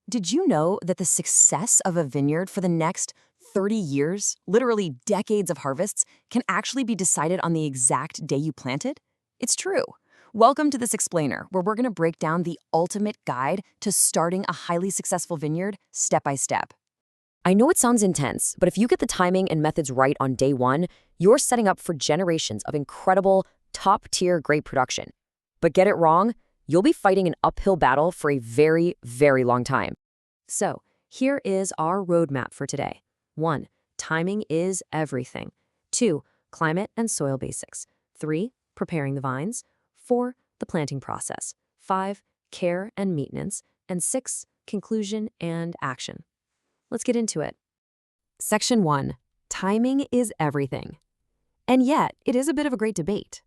Did you know that the success of a vineyard for the next 30 years, literally decades of harvests, can actually be decided on the exact day you planted? It's true. Welcome to this explainer, where we're going to break down the ultimate guide to starting a highly successful vineyard step by step. I know it sounds intense, but if you get the timing and methods right on day one, you're setting up for generations of incredible, top-tier grape production. But get it wrong, you'll be fighting an uphill battle for a very, very long time. So, here is our roadmap for today. 1. Timing is everything. 2. Climate and soil basics. 3. Preparing the vines. 4. The planting process. 5. Care and maintenance. And 6. Conclusion and action. Let's get into it. Section 1. Timing is everything. And yet, it is a bit of a great debate.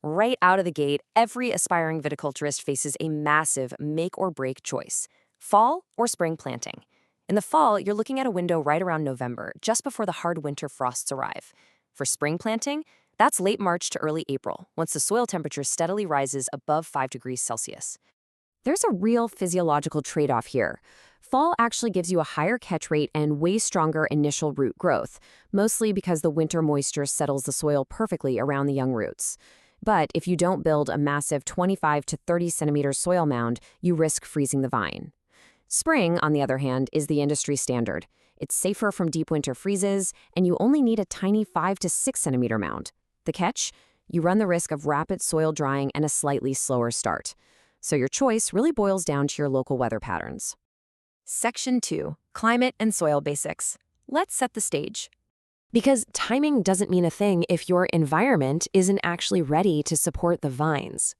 Right out of the gate, every aspiring viticulturist faces a massive make-or-break choice: fall or spring planting. In the fall, you're looking at a window right around November, just before the hard winter frosts arrive. For spring planting, that's late March to early April, once the soil temperature steadily rises above 5 degrees Celsius. There's a real physiological trade-off here. Fall actually gives you a higher catch rate and way stronger initial root growth, mostly because the winter moisture settles the soil perfectly around the young roots. But if you don't build a massive 25 to 30 centimeter soil mound, you risk freezing the vine. Spring, on the other hand, is the industry standard. It's safer from deep winter freezes, and you only need a tiny 5 to 6 centimeter mound. The catch? You run the risk of rapid soil drying and a slightly slower start. So your choice really boils down to your local weather patterns. Section 2. Climate and soil basics. Let's set the stage. Because timing doesn't mean a thing if your environment isn't actually ready to support the vines.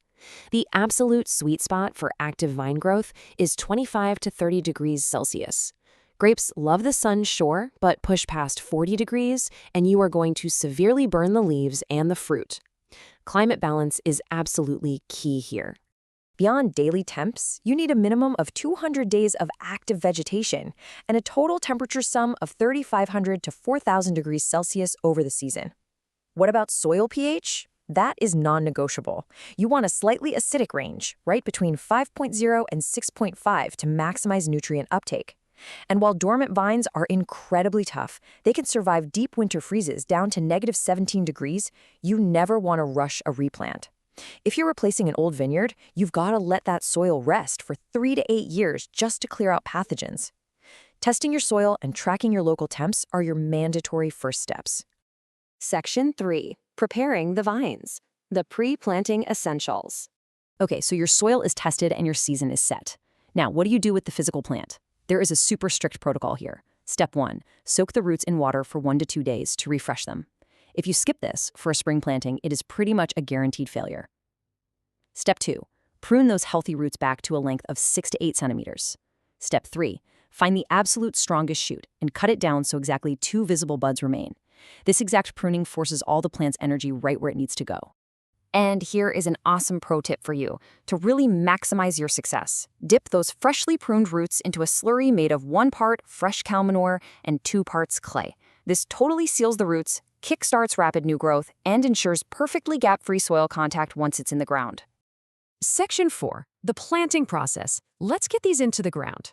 The absolute sweet spot for active vine growth is 25 to 30 degrees Celsius. Grapes love the sun, sure, but push past 40 degrees, and you are going to severely burn the leaves and the fruit. Climate balance is absolutely key here. Beyond daily temps, you need a minimum of 200 days of active vegetation and a total temperature sum of 3,500 to 4,000 degrees Celsius over the season. What about soil pH? That is non-negotiable. You want a slightly acidic range, right between 5.0 and 6.5 to maximize nutrient uptake. And while dormant vines are incredibly tough, they can survive deep winter freezes down to negative 17 degrees, you never want to rush a replant. If you're replacing an old vineyard, you've got to let that soil rest for 3 to 8 years just to clear out pathogens. Testing your soil and tracking your local temps are your mandatory first steps. Section 3. Preparing the vines. The pre-planting essentials. Okay, so your soil is tested and your season is set. Now, what do you do with the physical plant? There is a super strict protocol here. Step 1. Soak the roots in water for 1 to 2 days to refresh them. If you skip this for a spring planting, it is pretty much a guaranteed failure. Step 2. Prune those healthy roots back to a length of 6 to 8 centimeters. Step 3. Find the absolute strongest shoot and cut it down so exactly 2 visible buds remain. This exact pruning forces all the plant's energy right where it needs to go. And here is an awesome pro tip for you to really maximize your success. Dip those freshly pruned roots into a slurry made of 1 part fresh cow manure and 2 parts clay. This totally seals the roots, kickstarts rapid new growth, and ensures perfectly gap-free soil contact once it's in the ground. Section 4. The planting process. Let's get these into the ground.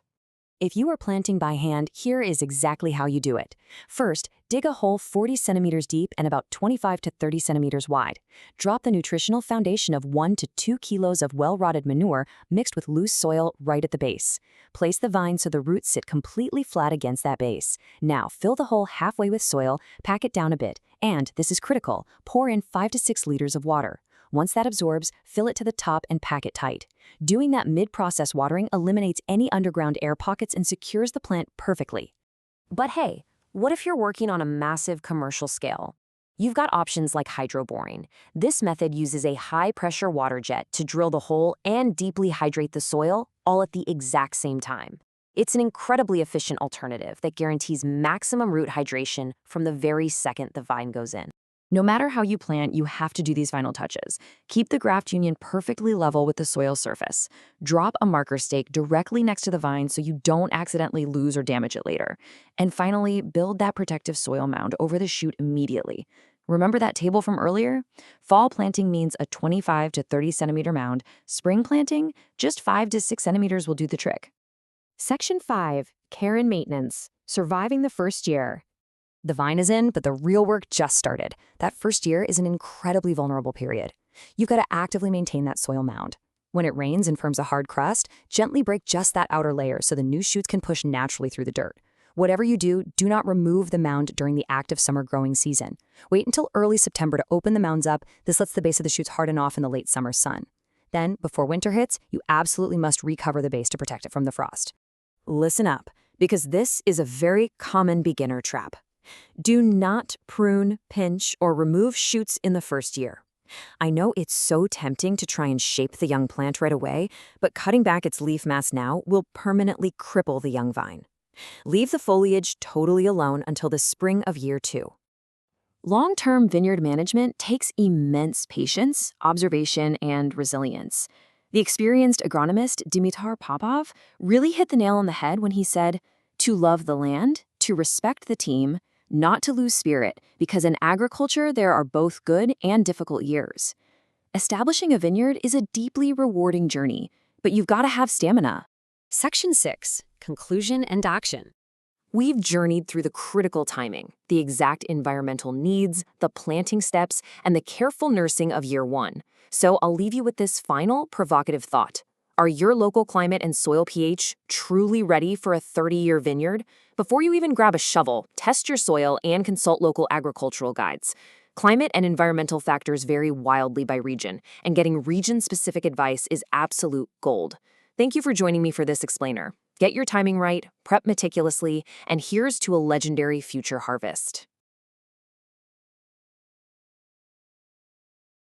If you are planting by hand, here is exactly how you do it. First, dig a hole 40 centimeters deep and about 25 to 30 centimeters wide. Drop the nutritional foundation of 1 to 2 kilos of well-rotted manure mixed with loose soil right at the base. Place the vine so the roots sit completely flat against that base. Now, fill the hole halfway with soil, pack it down a bit, and, this is critical, pour in 5 to 6 liters of water. Once that absorbs, fill it to the top and pack it tight. Doing that mid-process watering eliminates any underground air pockets and secures the plant perfectly. But hey, what if you're working on a massive commercial scale? You've got options like hydroboring. This method uses a high-pressure water jet to drill the hole and deeply hydrate the soil, all at the exact same time. It's an incredibly efficient alternative that guarantees maximum root hydration from the very second the vine goes in. No matter how you plant, you have to do these final touches. Keep the graft union perfectly level with the soil surface. Drop a marker stake directly next to the vine so you don't accidentally lose or damage it later. And finally, build that protective soil mound over the shoot immediately. Remember that table from earlier? Fall planting means a 25 to 30 centimeter mound. Spring planting, just 5 to 6 centimeters will do the trick. Section 5, Care and Maintenance, Surviving the First Year. The vine is in, but the real work just started. That first year is an incredibly vulnerable period. You've got to actively maintain that soil mound. When it rains and forms a hard crust, gently break just that outer layer so the new shoots can push naturally through the dirt. Whatever you do, do not remove the mound during the active summer growing season. Wait until early September to open the mounds up. This lets the base of the shoots harden off in the late summer sun. Then, before winter hits, you absolutely must recover the base to protect it from the frost. Listen up, because this is a very common beginner trap. Do not prune, pinch, or remove shoots in the first year. I know it's so tempting to try and shape the young plant right away, but cutting back its leaf mass now will permanently cripple the young vine. Leave the foliage totally alone until the spring of year 2. Long-term vineyard management takes immense patience, observation, and resilience. The experienced agronomist Dimitar Popov really hit the nail on the head when he said, "To love the land, to respect the team, not to lose spirit, because in agriculture there are both good and difficult years." Establishing a vineyard is a deeply rewarding journey, but you've got to have stamina. Section 6, Conclusion and Action. We've journeyed through the critical timing, the exact environmental needs, the planting steps, and the careful nursing of year 1. So I'll leave you with this final provocative thought. Are your local climate and soil pH truly ready for a 30-year vineyard? Before you even grab a shovel, test your soil and consult local agricultural guides. Climate and environmental factors vary wildly by region, and getting region-specific advice is absolute gold. Thank you for joining me for this explainer. Get your timing right, prep meticulously, and here's to a legendary future harvest.